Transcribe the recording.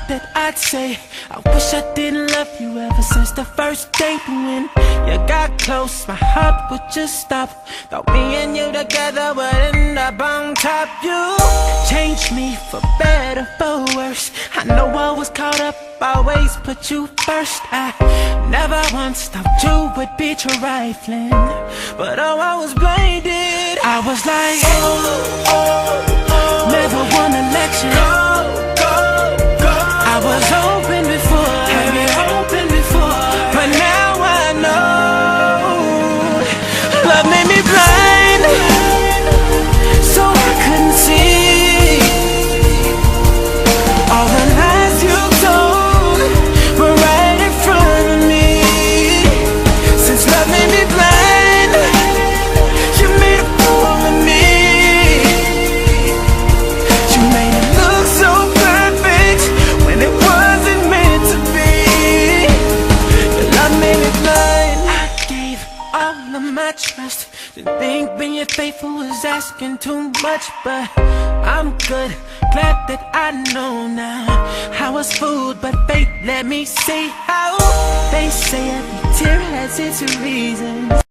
that I'd say I wish I didn't love you ever since the first date. When you got close, my heart would just stop. Thought me and you together would end up on top. You changed me for better, for worse. I know I was caught up, always put you first. I never once thought you would be trifling, but oh, I was blinded. I was like, never wanna let you go. I was hoping before, but now I know love made me blind, so I couldn't see all the lies you told were right in front of me. Since love made me blind, you made a fool of me. You made it look so perfect when it wasn't meant to be. Your love made me blind. I gave all of my trust. Didn't think being faithful was asking too much, but I'm good, glad that I know now. I was fooled, but fate let me see how. They say every tear has its reasons.